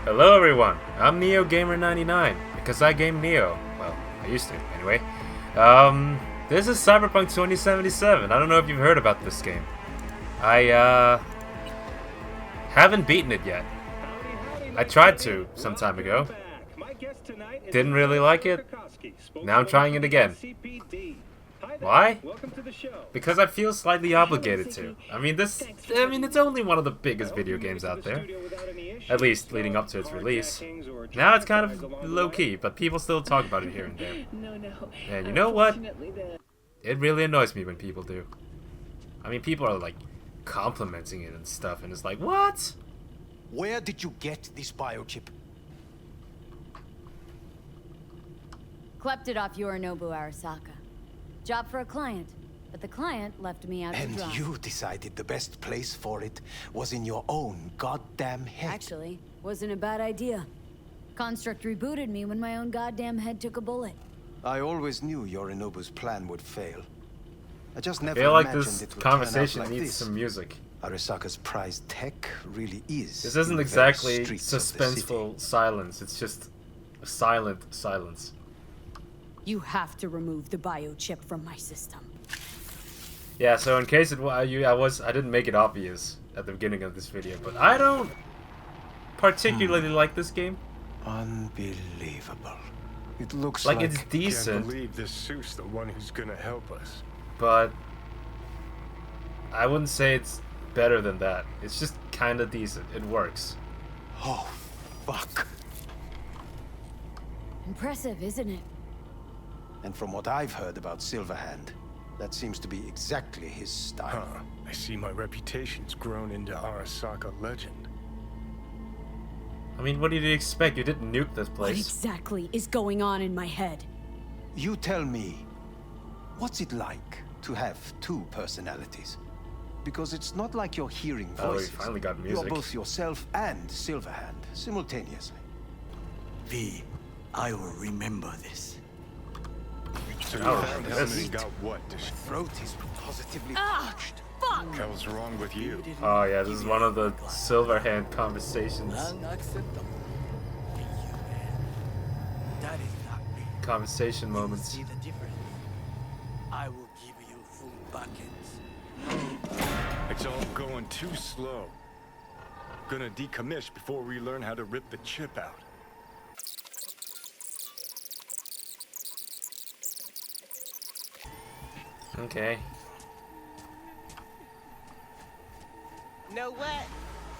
Hello everyone, I'm NeoGamer99, because I game Neo. Well, I used to, anyway. This is Cyberpunk 2077. I don't know if you've heard about this game. I, haven't beaten it yet. I tried to some time ago. Didn't really like it. Now I'm trying it again. Why? Because I feel slightly obligated to. I mean, it's only one of the biggest video games out there. At least leading up to its release. Now it's kind of low-key, but people still talk about it here and there. And you know what? It really annoys me when people do. I mean, people are like complimenting it and stuff, and it's like, what? Where did you get this biochip? Klept it off Yorinobu Arasaka. Job for a client, but the client left me out to dry. And you decided the best place for it was in your own goddamn head. Actually, wasn't a bad idea. Construct rebooted me when my own goddamn head took a bullet. I always knew Yorinobu's plan would fail. I just never I feel like imagined this it would conversation turn out like needs this. some music. Arasaka's prized tech really is. This isn't in the exactly very streets of the city. suspenseful silence, it's just a silent silence. You have to remove the biochip from my system. Yeah, so in case I didn't make it obvious at the beginning of this video, but I don't particularly like this game. Unbelievable. It looks Like like it's decent, Can't believe this suit's the one who's gonna help us. but I wouldn't say it's better than that. It's just kind of decent. It works. Oh, fuck. Impressive, isn't it? And from what I've heard about Silverhand, that seems to be exactly his style. Huh. I see my reputation's grown into Arasaka legend. I mean, what did you expect? You didn't nuke this What place. exactly is going on in my head? You tell me, what's it like to have two personalities? Because it's not like you're hearing Oh, we voices. finally got You're music. both yourself and Silverhand simultaneously. V, I will remember this. So you Oh, found this- Hellman and got what? Throat is positively Ah! parched. Fuck! Hell's wrong with you? Oh yeah, this is one of the Silverhand conversations. Unacceptable. That is not me. Conversation You will moments. see the difference. I will give you full buckets. It's all going too slow. Gonna decommiss before we learn how to rip the chip out. Okay. Know what?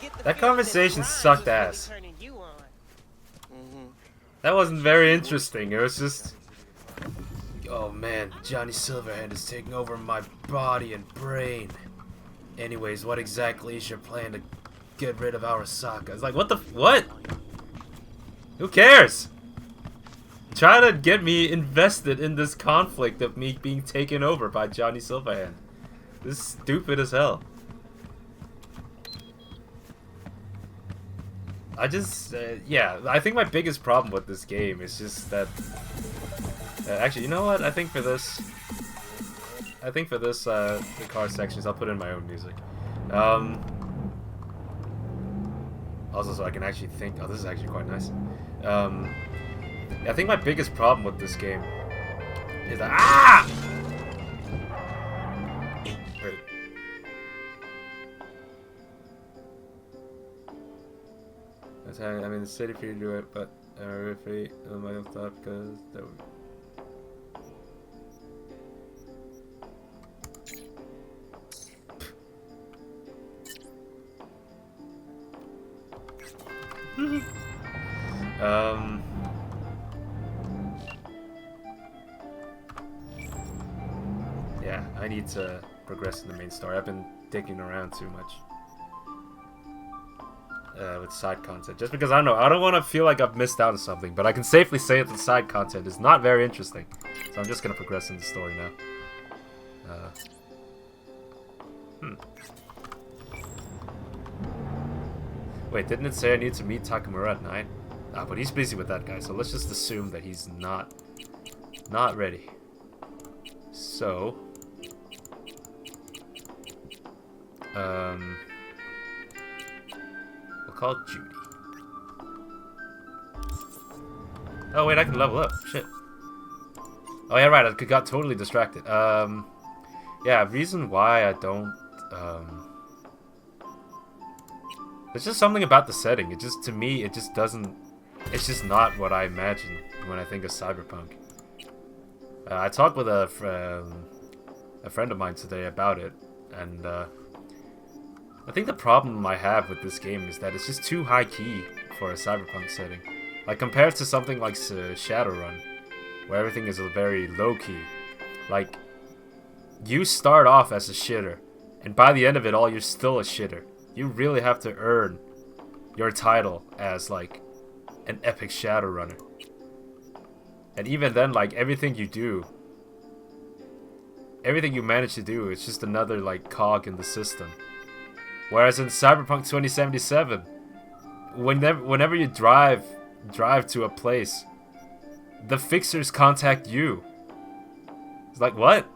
Get the That feeling conversation Ryan sucked was really ass. turning you on. That wasn't very interesting. It was just, oh man, Johnny Silverhand is taking over my body and brain. Anyways, what exactly is your plan to get rid of Arasaka? It's like, what? Who cares? Try to get me invested in this conflict of me being taken over by Johnny Silverhand. This is stupid as hell. Yeah, I think my biggest problem with this game is just that... actually, you know what? I think for this, the car sections, I'll put in my own music. Also, so I can actually think... Oh, this is actually quite nice. I think my biggest problem with this game is that... Ah! Wait. I'm in the city for you to do it, but I'm really on my own thought because that would... Yeah, I need to progress in the main story. I've been digging around too much. With side content, just because I don't want to feel like I've missed out on something, but I can safely say that the side content is not very interesting, so I'm just gonna progress in the story now. Wait, didn't it say I need to meet Takamura at 9? Ah, but he's busy with that guy, so let's just assume that he's not ready. So, we'll call Judy. Oh wait, I can level up. Shit. Oh yeah, right. I got totally distracted. Yeah. Reason why I don't. There's just something about the setting. It just, to me, it just doesn't. It's just not what I imagine when I think of Cyberpunk. I talked with a friend of mine today about it, and I think the problem I have with this game is that it's just too high key for a Cyberpunk setting. Like compared to something like Shadowrun, where everything is very low key. Like you start off as a shitter, and by the end of it all, you're still a shitter. You really have to earn your title as like an epic Shadowrunner. And even then, like everything you do, everything you manage to do, it's just another like cog in the system. Whereas in Cyberpunk 2077, whenever you drive to a place, the fixers contact you. It's like, what?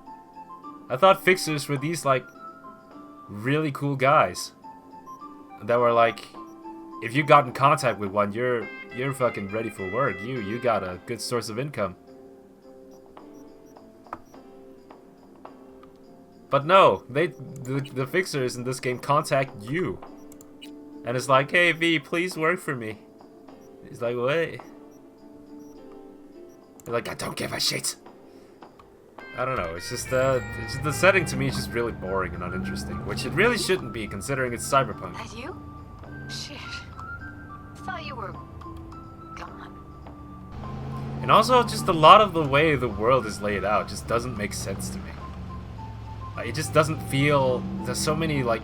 I thought fixers were these like really cool guys that were like, if you got in contact with one, you're fucking ready for work. You got a good source of income. But no, the fixers in this game contact you. And it's like, hey V, please work for me. He's like, what? You're like, I don't give a shit. I don't know, it's just the setting to me is just really boring and uninteresting, which it really shouldn't be considering it's Cyberpunk. That you? Shit. Thought you were gone. And also, just a lot of the way the world is laid out just doesn't make sense to me. Like, it just doesn't feel. There's so many like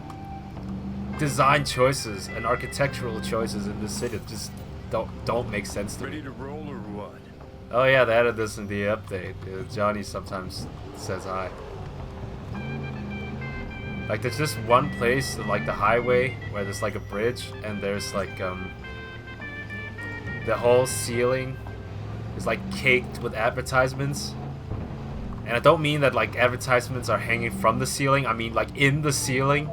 design choices and architectural choices in this city that just don't make sense to me. Ready to roll or what? Oh yeah, they added this in the update. Johnny sometimes says hi. Like there's just one place, like the highway, where there's like a bridge, and there's like the whole ceiling is like caked with advertisements. And I don't mean that like advertisements are hanging from the ceiling. I mean like in the ceiling,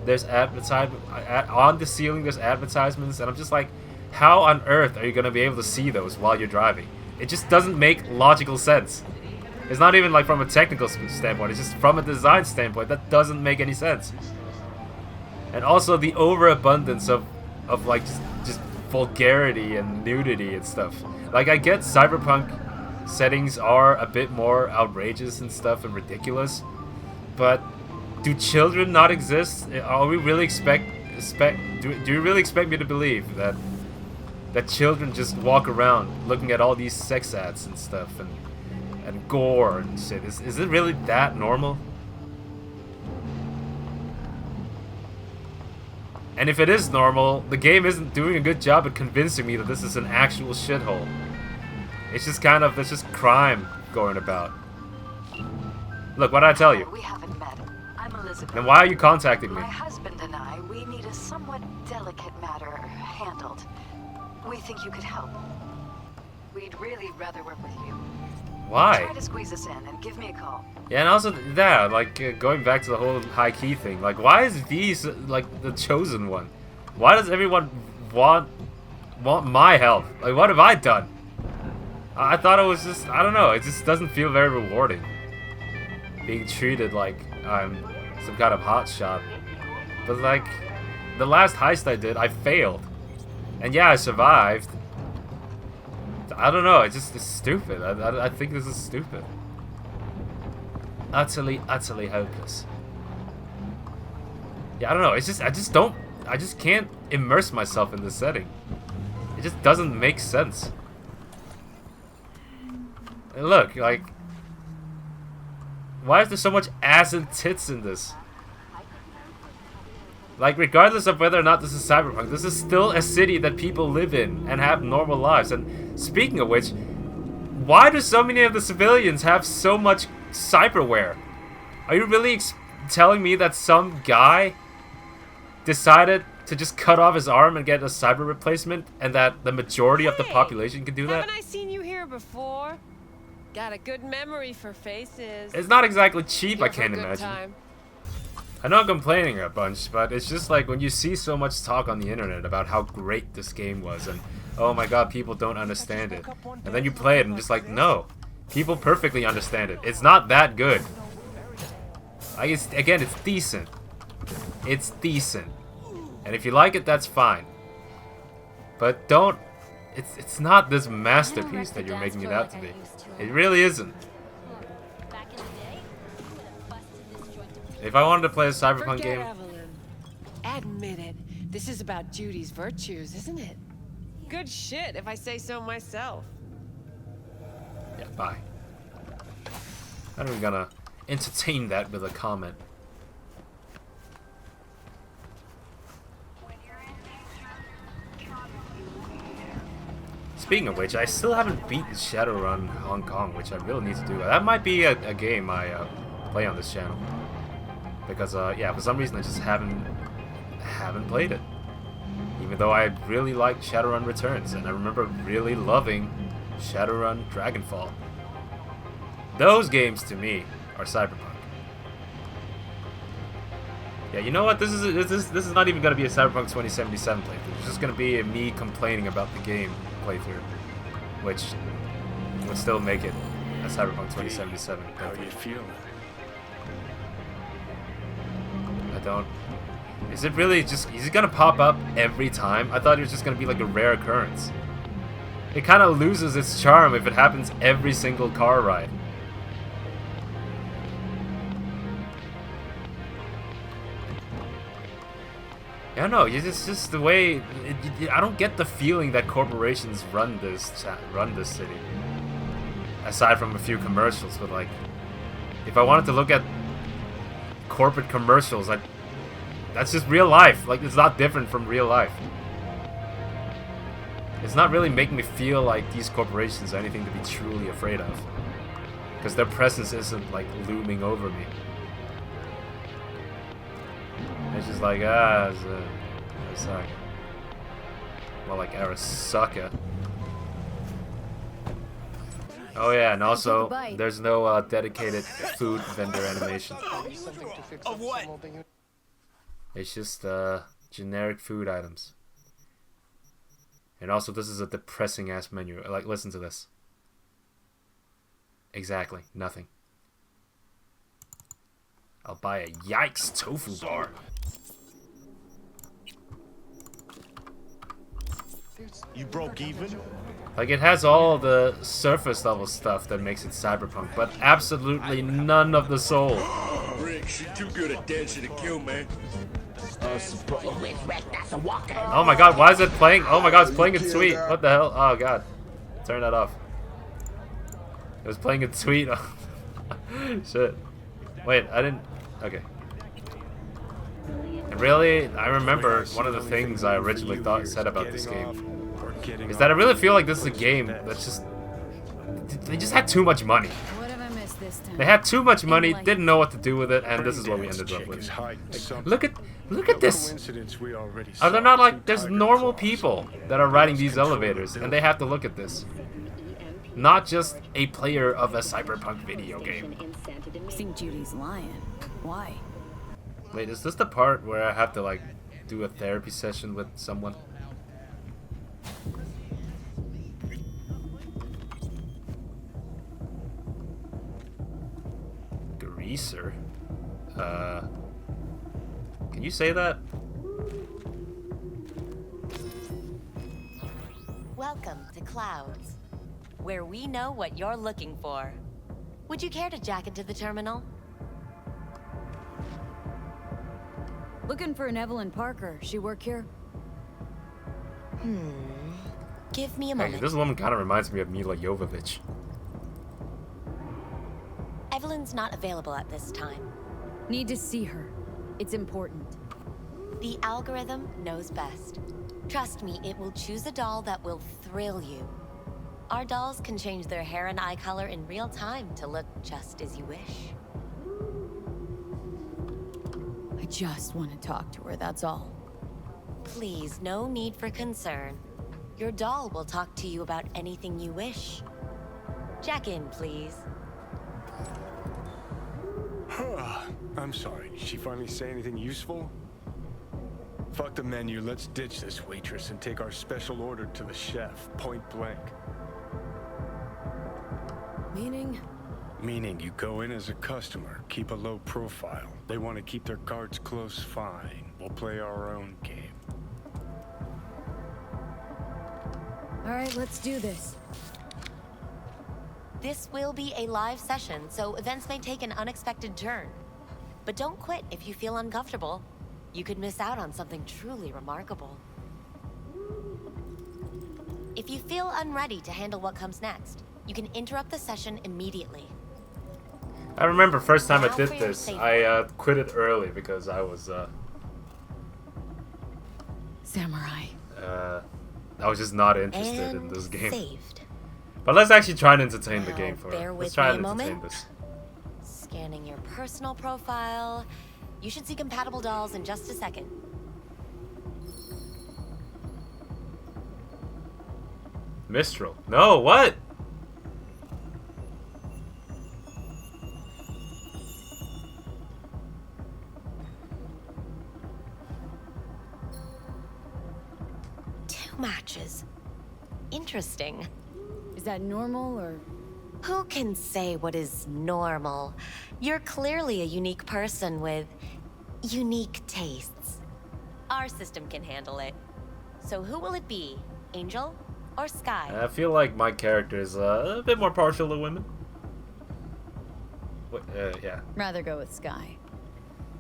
there's advertisement on the ceiling. There's advertisements, and I'm just like, how on earth are you gonna be able to see those while you're driving? It just doesn't make logical sense. It's not even like from a technical standpoint. It's just from a design standpoint that doesn't make any sense. And also the overabundance of like just vulgarity and nudity and stuff. Like I get Cyberpunk settings are a bit more outrageous and stuff and ridiculous, but do children not exist? Are we really do you really expect me to believe that children just walk around looking at all these sex ads and stuff and gore and shit? Is it really that normal? And if it is normal, the game isn't doing a good job at convincing me that this is an actual shithole. It's just kind of, there's just crime going about. Look, what did I tell you? We haven't met. I'm Elizabeth. Then why are you contacting me? My husband and I, we need a somewhat delicate matter handled. We think you could help. We'd really rather work with you. Why? Try to squeeze us in and give me a call. Yeah, and also, yeah, like, going back to the whole high key thing, like, why is V, like, the chosen one? Why does everyone want my help? Like, what have I done? I thought it was just, I don't know, it just doesn't feel very rewarding. Being treated like I'm some kind of hotshot. But, like, the last heist I did, I failed. And yeah, I survived. I don't know, it's stupid. I think this is stupid. Utterly hopeless. Yeah, I don't know, it's just, I just can't immerse myself in this setting. It just doesn't make sense. And look, like, why is there so much ass and tits in this? Like, regardless of whether or not this is Cyberpunk, this is still a city that people live in and have normal lives. And speaking of which, why do so many of the civilians have so much cyberware? Are you really telling me that some guy decided to just cut off his arm and get a cyber replacement, and that the majority of the population can do that? Haven't I seen you here before? Got a good memory for faces. It's not exactly cheap, Here I for a can't good imagine. time. I know I'm complaining a bunch, but it's just like when you see so much talk on the internet about how great this game was and oh my god, people don't understand it. And then you play it and just like, no. People perfectly understand it. It's not that good. Again, it's decent. It's decent. And if you like it, that's fine. But don't... It's not this masterpiece that you're making it out to be. It really isn't. If I wanted to play a Cyberpunk game... Evelyn. Admit it. This is about Judy's virtues, isn't it? Good shit, if I say so myself. Yeah, bye. I'm not even gonna entertain that with a comment. Speaking of which, I still haven't beaten Shadowrun Hong Kong, which I really need to do. That might be a game I play on this channel. Because, yeah, for some reason I just haven't played it. Even though I really liked Shadowrun Returns, and I remember really loving Shadowrun Dragonfall. Those games, to me, are Cyberpunk. Yeah, you know what? This is not even gonna be a Cyberpunk 2077 playthrough. It's just gonna be me complaining about the game playthrough, which would still make it a Cyberpunk 2077 playthrough. How are you feeling? I don't. Is it really just? Is it gonna pop up every time? I thought it was just gonna be like a rare occurrence. It kind of loses its charm if it happens every single car ride. I don't know. It's just the way. I don't get the feeling that corporations run this city. Aside from a few commercials, but like, if I wanted to look at corporate commercials, that's just real life. Like, it's not different from real life. It's not really making me feel like these corporations are anything to be truly afraid of, because their presence isn't like looming over me. It's just like, it's Arasaka. More like Arasaka. Oh yeah, and also, there's no dedicated food vendor animation. Of what? It's just generic food items. And also, this is a depressing ass menu. Like, listen to this. Exactly, nothing. I'll buy a yikes tofu bar. You broke even? Like, it has all the surface level stuff that makes it cyberpunk, but absolutely none of the soul. Rick, she's too good at dancing to kill, man. Oh my god, why is it playing? Oh my god, it's playing it sweet. What the hell? Oh god. Turn that off. It was playing it sweet. Shit. Wait, I didn't... Okay. And really, I remember one of the things I originally said about this game is that I really feel like this is a game that's just... They just had too much money. What have I missed this time? They had too much money, didn't know what to do with it, and this is what we ended up with. Look at this! Are there not like... There's normal people that are riding these elevators, and they have to look at this. Not just a player of a cyberpunk video game. I think Judy's lying. Why? Wait, is this the part where I have to like do a therapy session with someone? Greaser? Can you say that? Welcome to Clouds, where we know what you're looking for. Would you care to jack into the terminal? Looking for an Evelyn Parker. She work here? Give me a Hey, moment. this woman kind of reminds me of Mila Jovovich. Evelyn's not available at this time. Need to see her. It's important. The algorithm knows best. Trust me, it will choose a doll that will thrill you. Our dolls can change their hair and eye color in real time to look just as you wish. I just want to talk to her, that's all. Please, no need for concern. Your doll will talk to you about anything you wish. Jack in, please. I'm sorry, did she finally say anything useful? Fuck the menu, let's ditch this waitress and take our special order to the chef, point blank. Meaning? Meaning you go in as a customer, keep a low profile. They want to keep their cards close, fine. We'll play our own game. Alright, let's do this. This will be a live session, so events may take an unexpected turn. But don't quit if you feel uncomfortable. You could miss out on something truly remarkable. If you feel unready to handle what comes next, you can interrupt the session immediately. I remember first time I Now did for your this, safety. I quit it early because I was Samurai. I was just not interested in And this game. saved. But let's actually try and entertain the Now, game for bear it. Let's with try me and a entertain moment. this. Scanning your personal profile. You should see compatible dolls in just a second. Mistral. No, what? Two matches. Interesting. Is that normal or? Who can say what is normal? You're clearly a unique person with unique tastes. Our system can handle it. So who will it be? Angel or Sky? I feel like my character is a bit more partial to women. Yeah. Rather go with Sky.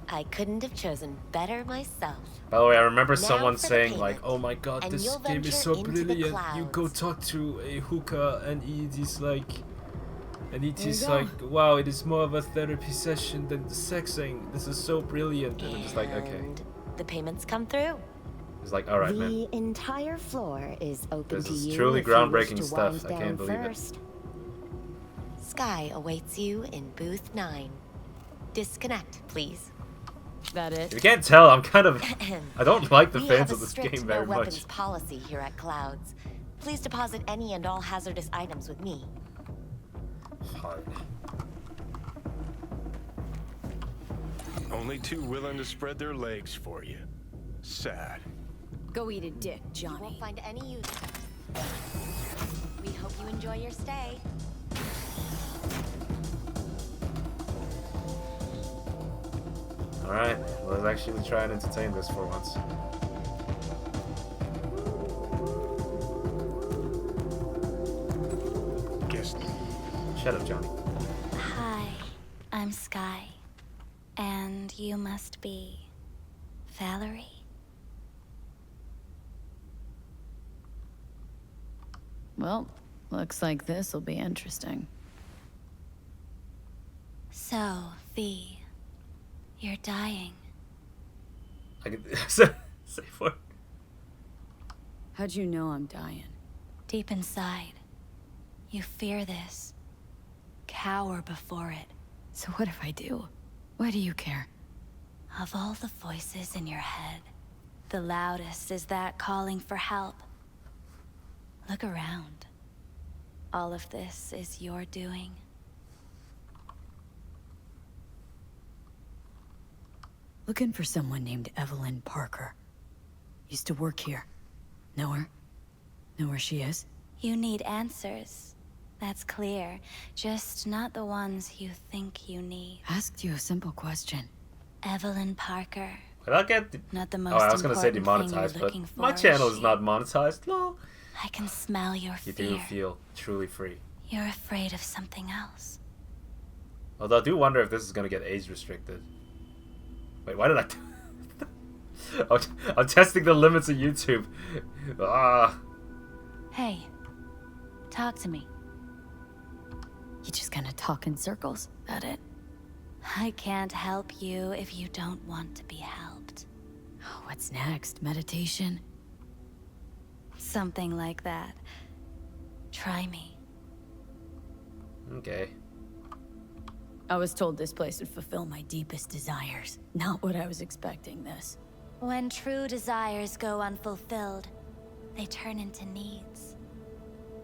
I couldn't have chosen better myself. By the way, I remember Now someone for the saying like, payment. "Oh my God, And this you'll game is venture so into the brilliant. You go clouds." talk to a hookah and it is like, and it There you is go. like, wow, it is more of a therapy session than the sexing. This is so brilliant." And I'm just like, okay. And the payments come through. It's like, all right, The man. entire floor is open This to is you truly if you wish groundbreaking to stuff. wind I down can't believe it. first. Sky awaits you in booth 9. Disconnect, please. That If it? you can't tell, I'm kind of, I don't like the We fans have of a this strict game no very weapons much. policy here at Clouds. Please deposit any and all hazardous items with me. Hard. Only two willing to spread their legs for you. Sad. Go eat a dick, You Johnny. won't find any use. We hope you enjoy your stay. Alright, let's actually try and entertain this for once. Guess Shut up, Johnny. Hi, I'm Sky. And you must be Valerie? Well, looks like this'll be interesting. So, V, you're dying. I can say for. How'd you know I'm dying? Deep inside, you fear this. Cower before it. So what if I do? Why do you care? Of all the voices in your head, the loudest is that calling for help. Look around. All of this is your doing. Looking for someone named Evelyn Parker. Used to work here. Know her? Know where she is? You need answers. That's clear. Just not the ones you think you need. Asked you a simple question. Evelyn Parker. But I'll get. Not the most Oh, I was gonna say important thing you're demonetized, but looking my for, channel is she? not monetized. Lol. I can smell your You fear. do feel truly free. You're afraid of something else. Although I do wonder if this is gonna get age restricted. Wait, why did I? I'm testing the limits of YouTube. Ah. Hey, talk to me. You just gonna talk in circles? That it? I can't help you if you don't want to be helped. Oh, what's next? Meditation? Something like that. Try me. Okay. I was told this place would fulfill my deepest desires. Not what I was expecting this. When true desires go unfulfilled, they turn into needs.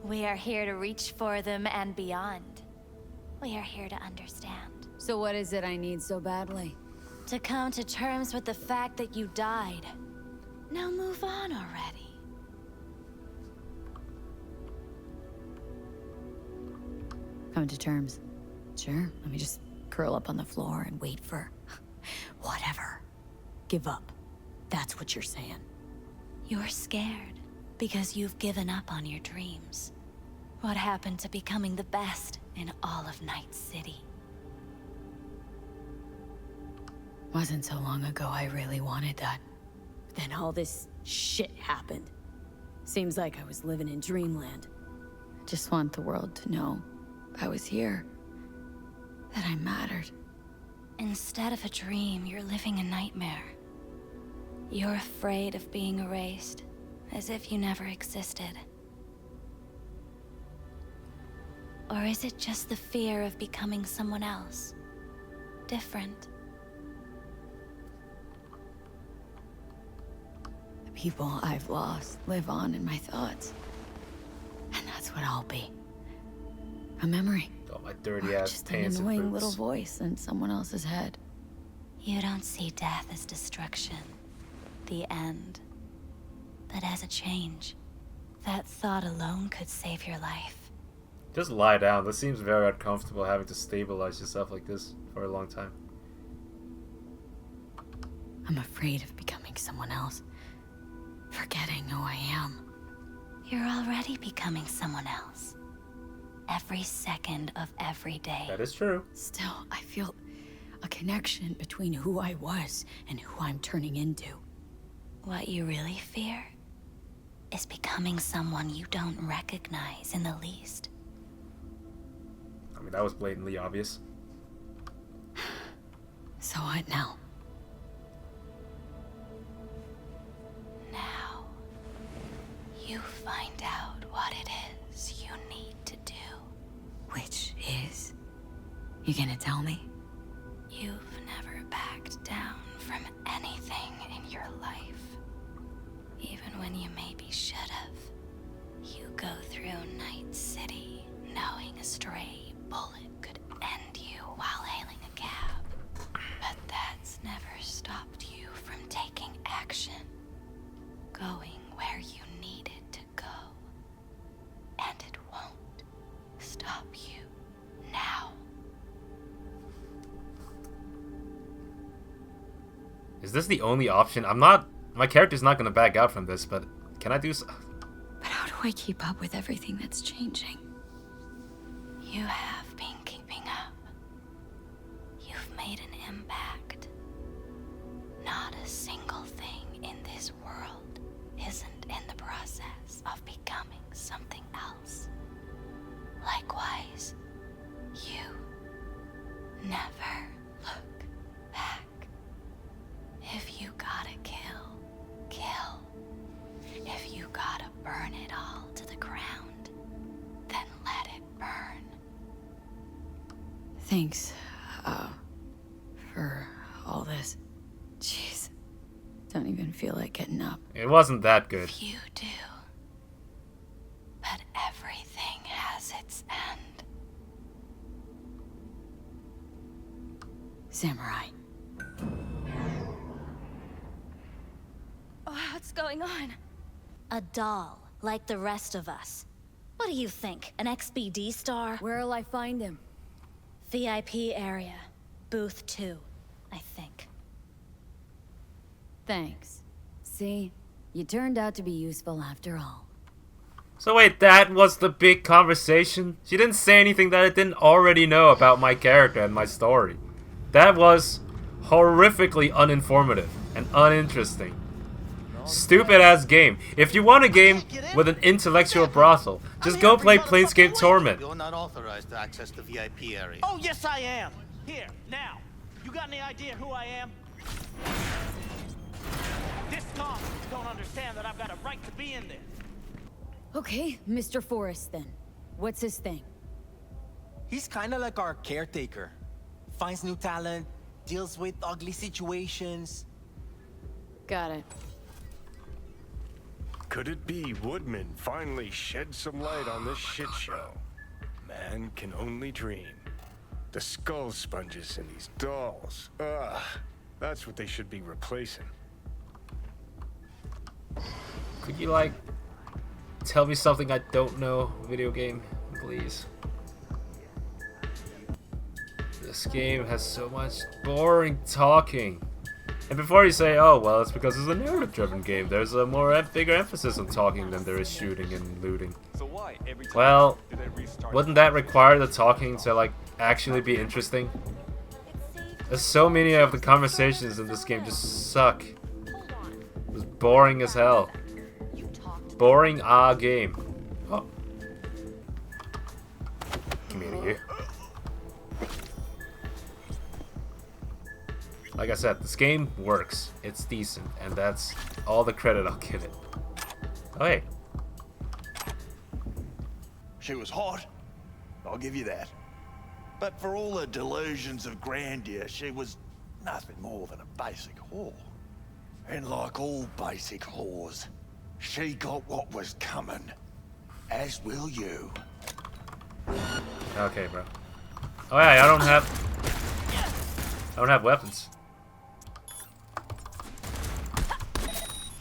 We are here to reach for them and beyond. We are here to understand. So what is it I need so badly? To come to terms with the fact that you died. Now move on already. Come to terms. Sure, let me just curl up on the floor and wait for... whatever. Give up. That's what you're saying. You're scared because you've given up on your dreams. What happened to becoming the best in all of Night City? Wasn't so long ago I really wanted that. Then all this shit happened. Seems like I was living in dreamland. I just want the world to know I was here. That I mattered. Instead of a dream, you're living a nightmare. You're afraid of being erased, as if you never existed. Or is it just the fear of becoming someone else? Different? The people I've lost live on in my thoughts. And that's what I'll be. A memory. Oh, my dirty ass Just an pants and annoying boots. little voice in someone else's head. You don't see death as destruction, the end, but as a change. That thought alone could save your life. Just lie down. This seems very uncomfortable having to stabilize yourself like this for a long time. I'm afraid of becoming someone else. Forgetting who I am. You're already becoming someone else. Every second of every day. That is true. Still, I feel a connection between who I was and who I'm turning into. What you really fear is becoming someone you don't recognize in the least. I mean, that was blatantly obvious. So what now? Now, you find out what it is you need to do. Which is? You gonna tell me? You've never backed down from anything in your life. Even when you maybe should have. You go through Night City knowing a stray bullet could end you while hailing a cab. But that's never stopped you from taking action. Going where you needed to go. And it won't stop you now. Is this the only option? My character's not gonna back out from this, but can I do so? But how do I keep up with everything that's changing? You have been keeping up. You've made an impact. Not a single thing in this world isn't in the process of becoming something else. Likewise, you never look back. If you gotta kill, kill. If you gotta burn it all to the ground, then let it burn. Thanks, for all this. Jeez. Don't even feel like getting up. It wasn't that good. You do. But everything has its end. Samurai. What's going on? A doll, like the rest of us. What do you think, an XBD star? Where'll I find him? VIP area. Booth 2, I think. Thanks. See? You turned out to be useful after all. So wait, that was the big conversation? She didn't say anything that I didn't already know about my character and my story. That was horrifically uninformative and uninteresting. Stupid ass game. If you want a game with an intellectual brothel, just go play Planescape Torment. You're not authorized to access the VIP area. Oh, yes, I am. Here, now. You got any idea who I am? This con don't understand that I've got a right to be in there. Okay, Mr. Forrest then. What's his thing? He's kinda like our caretaker. Finds new talent, deals with ugly situations. Got it. Could it be Woodman finally shed some light on this shit show? Man can only dream. The skull sponges in these dolls. Ugh. That's what they should be replacing. Could you, like, tell me something I don't know, video game, please? This game has so much boring talking. And before you say, oh, well, it's because it's a narrative-driven game, there's a bigger emphasis on talking than there is shooting and looting. Well, wouldn't that require the talking to, like, actually be interesting? There's so many of the conversations in this game just suck. It's boring as hell. Boring game. Oh. Come here. Like I said, this game works. It's decent, and that's all the credit I'll give it. Oh, hey. She was hot, I'll give you that. But for all her delusions of grandeur, she was nothing more than a basic whore. And like all basic whores, she got what was coming. As will you. Okay, bro. Oh yeah, I don't have weapons.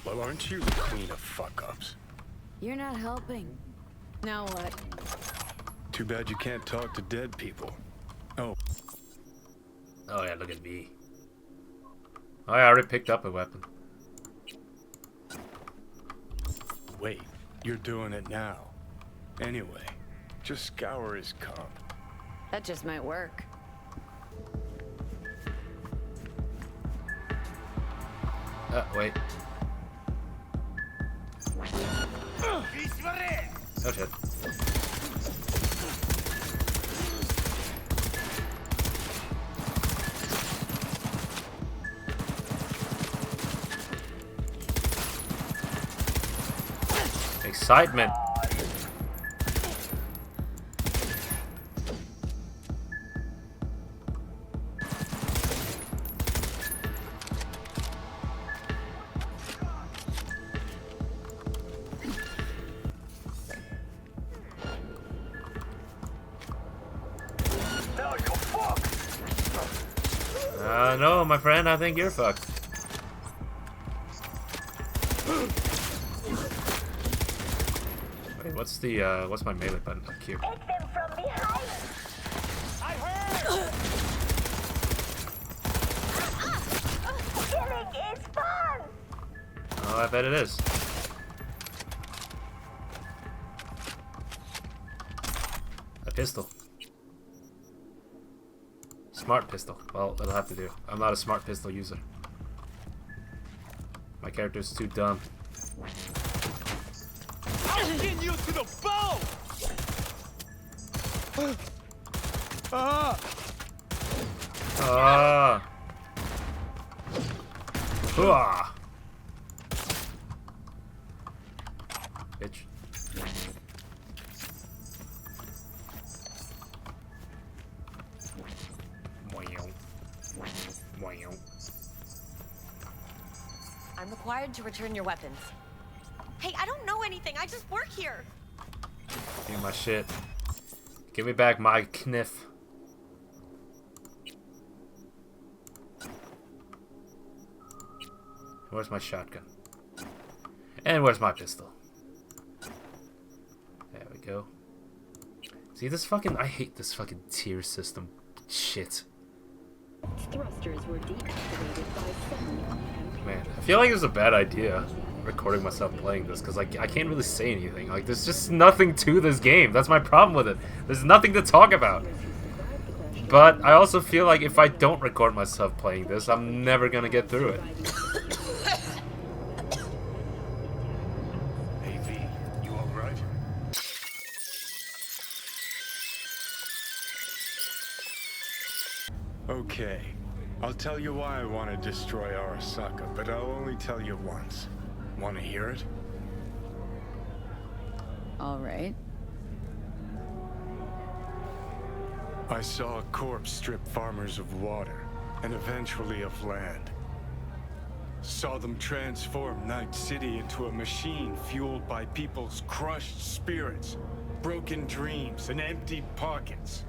Well, aren't you the queen of fuck-ups? You're not helping. Now what? Too bad you can't talk to dead people. Oh. Oh yeah, look at me. Oh, I already picked up a weapon. Wait, you're doing it now. Anyway, just scour his comp. That just might work. Wait. Oh shit. Excitement. No, my friend, I think you're fucked. Wait, what's my melee button up here? Hit them from behind. I heard. Killing is fun. Oh, I bet it is. A pistol. Smart pistol. Well, it'll have to do. I'm not a smart pistol user. My character's too dumb. I'll pin you to the bone. Ah! Hooah! Bitch. I'm required to return your weapons. Hey, I don't know anything. I just work here. Give me my shit. Give me back my kniff. Where's my shotgun? And where's my pistol? There we go. See, this fucking... I hate this fucking tier system shit. Thrusters were deactivated by 7. Man, I feel like it's a bad idea recording myself playing this because like I can't really say anything. Like there's just nothing to this game. That's my problem with it. There's nothing to talk about. But I also feel like if I don't record myself playing this, I'm never gonna get through it. Hey V, you alright? Okay. I'll tell you why I want to destroy Arasaka, but I'll only tell you once. Want to hear it? All right. I saw a corpse strip farmers of water, and eventually of land. Saw them transform Night City into a machine fueled by people's crushed spirits, broken dreams, and empty pockets.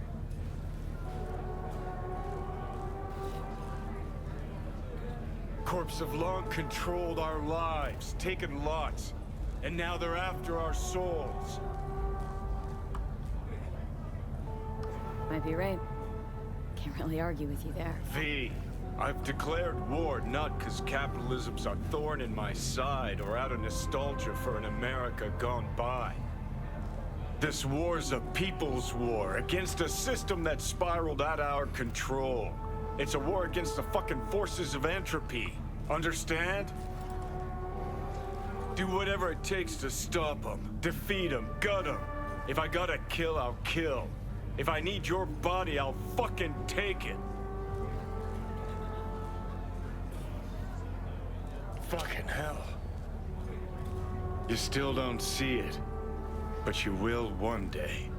Corps have long controlled our lives, taken lots, And now they're after our souls. Might be right. Can't really argue with you there. V, I've declared war not because capitalism's a thorn in my side or out of nostalgia for an America gone by. This war's a people's war against a system that spiraled out of our control. It's a war against the fucking forces of entropy. Understand? Do whatever it takes to stop them, defeat them, gut them. If I gotta kill, I'll kill. If I need your body, I'll fucking take it. Fucking hell. You still don't see it, but you will one day.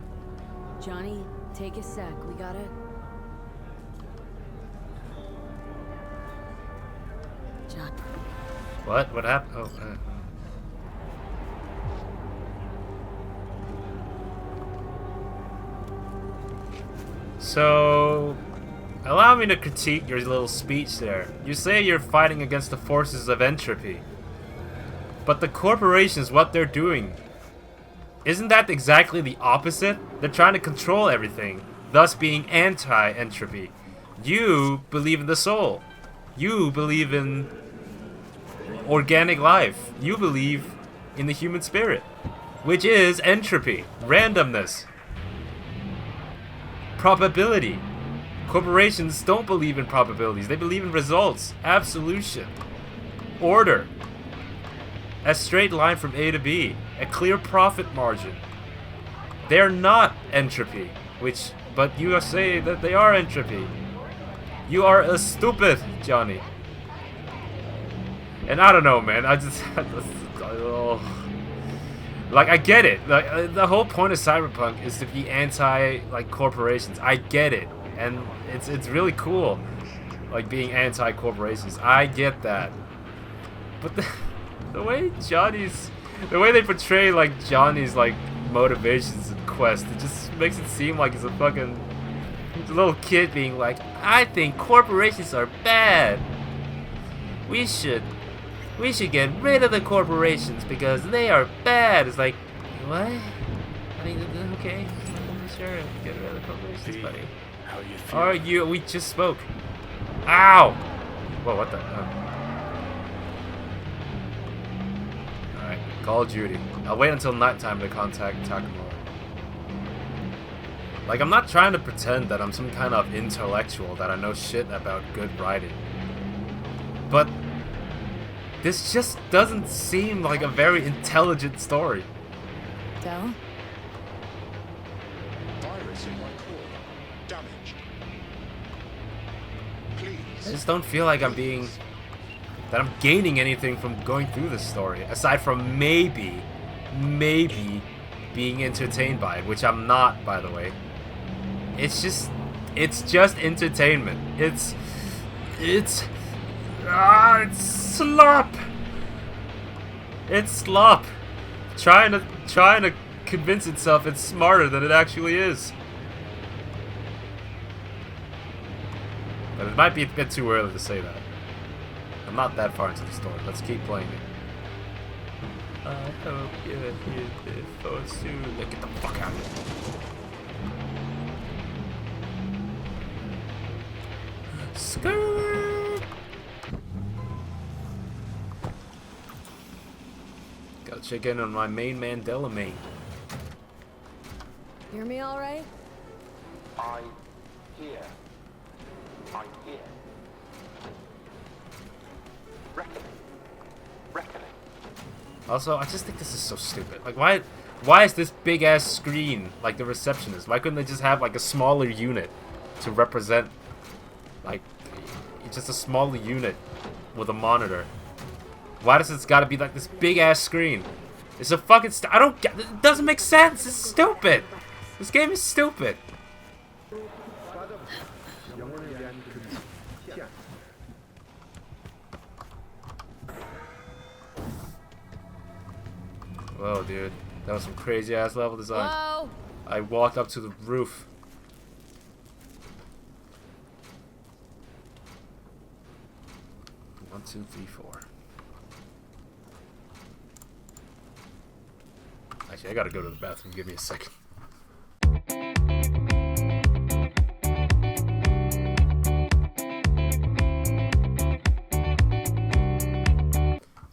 Johnny, take a sec. We gotta... John. What? What happened? Oh, So, allow me to critique your little speech there. You say you're fighting against the forces of entropy. But the corporations, what they're doing, isn't that exactly the opposite? They're trying to control everything, thus being anti-entropy. You believe in the soul. You believe in organic life. You believe in the human spirit, which is entropy, randomness, probability. Corporations don't believe in probabilities. They believe in results, absolution, order, a straight line from A to B, a clear profit margin. They're not entropy, but you say that they are entropy. You are a stupid, Johnny. And I don't know, man. I get it. Like the whole point of Cyberpunk is to be anti corporations. I get it, and it's really cool, like being anti corporations. I get that, but the way they portray like Johnny's like motivations and quest, it just makes it seem like he's a fucking little kid being like, I think corporations are bad. We should get rid of the corporations because they are bad. It's like, what? I think okay, sure, get rid of the corporations, buddy. How you feel? Are you? We just spoke. Ow! Whoa, what the? Alright, Call of Duty. I'll wait until nighttime to contact Takamura. Like, I'm not trying to pretend that I'm some kind of intellectual, that I know shit about good writing. But this just doesn't seem like a very intelligent story. Del? Virus in my core. Damaged. Please. I just don't feel like I'm gaining anything from going through this story, aside from maybe being entertained by it, which I'm not, by the way. It's just entertainment. It's slop. It's slop. Trying to convince itself it's smarter than it actually is. But it might be a bit too early to say that. I'm not that far into the story. Let's keep playing it. I hope you're here before soon. Get the fuck out of here. Skirt! Gotta check in on my main Mandela main. Hear me all right? I'm here. Reckoning. Also, I just think this is so stupid. Like, why is this big ass screen like the receptionist? Why couldn't they just have like a smaller unit to represent, like, just a smaller unit with a monitor? Why does it gotta be like this big ass screen? It's a fucking I don't get it. Doesn't make sense. It's stupid. This game is stupid. Whoa, dude. That was some crazy ass level design. Whoa. I walked up to the roof. One, two, three, four. Actually, I gotta go to the bathroom. Give me a second.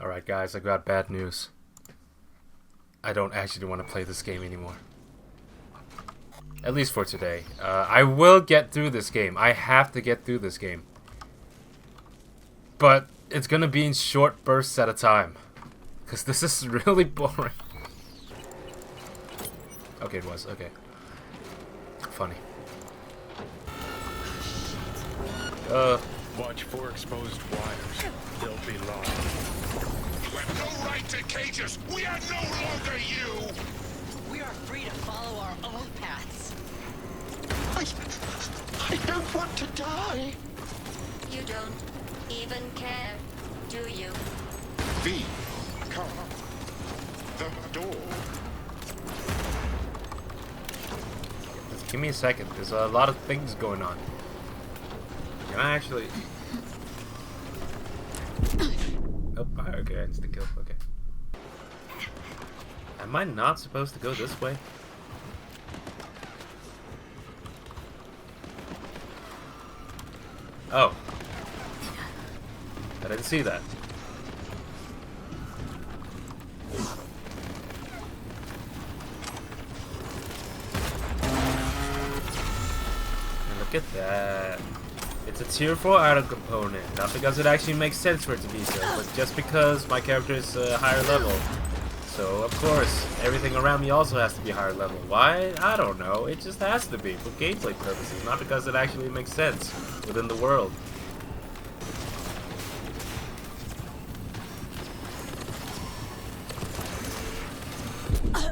Alright guys, I got bad news. I don't actually want to play this game anymore. At least for today. I will get through this game. I have to get through this game. But it's gonna be in short bursts at a time. Because this is really boring. Okay, it was. Okay. Funny. Watch for exposed wires. They'll be lost. You have no right to cage us! We are no longer you! We are free to follow our own paths. I don't want to die! You don't even care, do you? V, come. The door. Just give me a second. There's a lot of things going on. Can I actually... Oh, okay, instant kill. Okay. Am I not supposed to go this way? Oh. I didn't see that. And look at that. It's a tier 4 item component. Not because it actually makes sense for it to be so, but just because my character is a higher level. So, of course, everything around me also has to be higher level. Why? I don't know. It just has to be for gameplay purposes, not because it actually makes sense within the world.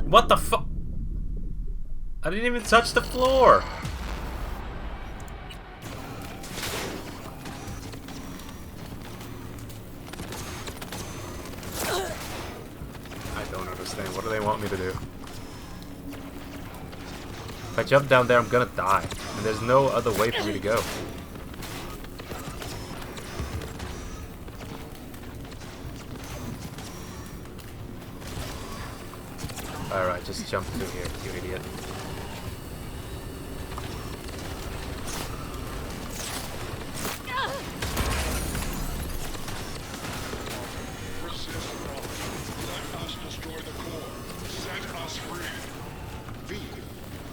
What the fuck? I didn't even touch the floor. I don't understand. What do they want me to do? If I jump down there, I'm gonna die. And there's no other way for me to go. Alright, just jump through here, you idiot.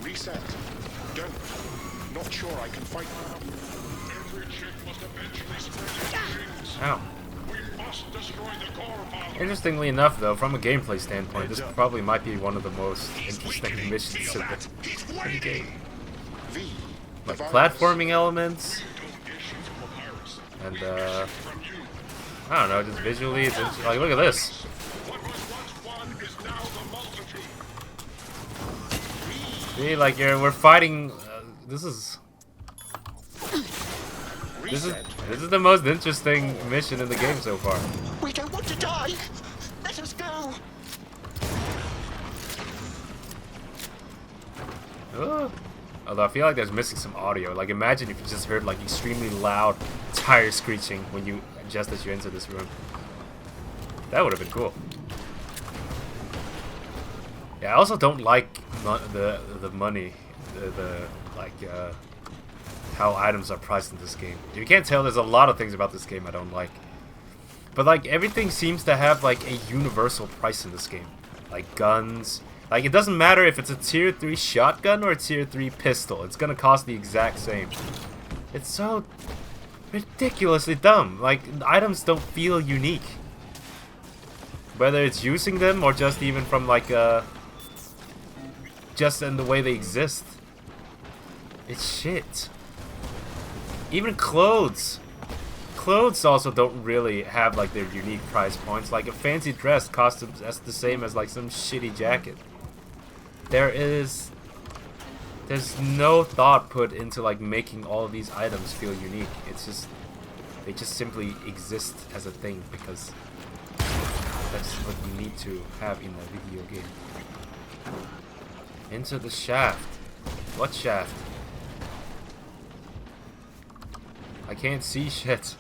Reset. Don't. Not sure I can fight now. Every chick must eventually spread its wings. Ow. We must destroy the core power. Interestingly enough, though, from a gameplay standpoint, this probably might be one of the most interesting missions in the game. Like platforming elements, and I don't know, just visually, it's like, look at this. See, like we're fighting. This is the most interesting mission in the game so far. We don't want to die! Let us go! Although I feel like there's missing some audio. Like imagine if you just heard like extremely loud tire screeching when you just as you enter this room. That would have been cool. Yeah, I also don't like the money, how items are priced in this game. If you can't tell, there's a lot of things about this game I don't like. But like everything seems to have like a universal price in this game. Like guns. Like it doesn't matter if it's a tier 3 shotgun or a tier 3 pistol. It's gonna cost the exact same. It's so ridiculously dumb. Like items don't feel unique. Whether it's using them or just even from like just in the way they exist. It's shit. Even clothes. Clothes also don't really have like their unique price points. Like a fancy dress costs that's the same as like some shitty jacket. There's no thought put into like making all of these items feel unique. It's just they just simply exist as a thing because that's what you need to have in a video game. Into the shaft. What shaft? I can't see shit.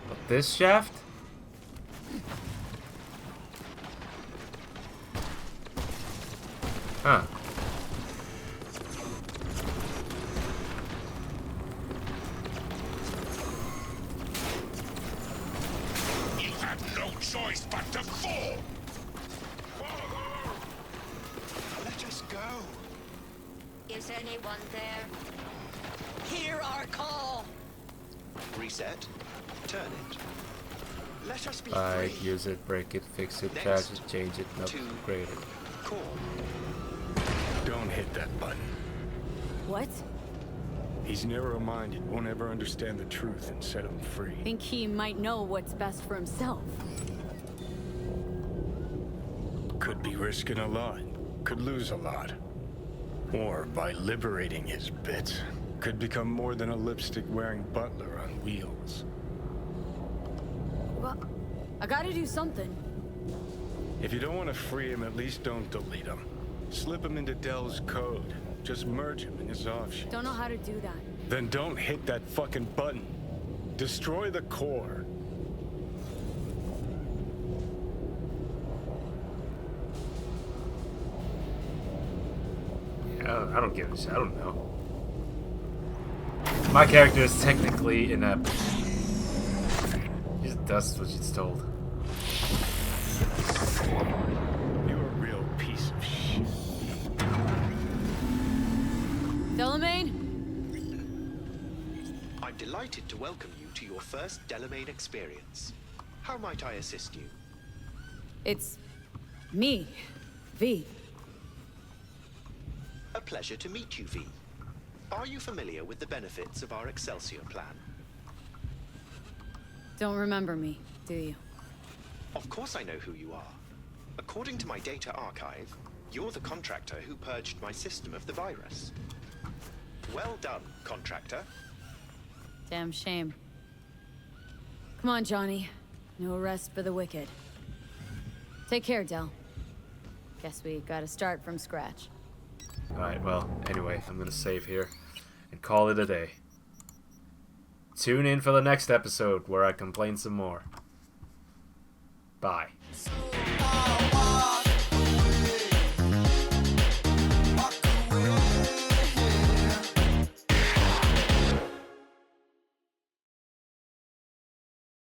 But this shaft? Huh. You have no choice but to fall! Let us go. Is anyone there? Hear our call! Reset. Turn it. Let us be Buy it, free. use it, break it, fix it, Next. charge it, change it, upgrade it. Core. Don't hit that button. What? He's narrow-minded, won't ever understand the truth and set him free. Think he might know what's best for himself. Could be risking a lot. Could lose a lot. Or by liberating his bits, could become more than a lipstick-wearing butler on wheels. Well, I gotta do something. If you don't want to free him, at least don't delete him. Slip him into Dell's code. Just merge him in his offshoot. Don't know how to do that. Then don't hit that fucking button. Destroy the core. Yeah, I don't give a shit. I don't know. My character is technically inept. He just does what she's told. You're a real piece of shit. Delamain? I'm delighted to welcome you to your first Delamain experience. How might I assist you? It's me, V. A pleasure to meet you, V. Are you familiar with the benefits of our Excelsior plan? Don't remember me, do you? Of course I know who you are. According to my data archive, you're the contractor who purged my system of the virus. Well done, contractor. Damn shame. Come on, Johnny. No rest for the wicked. Take care, Del. Guess we gotta start from scratch. Alright, well, anyway, I'm gonna save here and call it a day. Tune in for the next episode where I complain some more. Bye.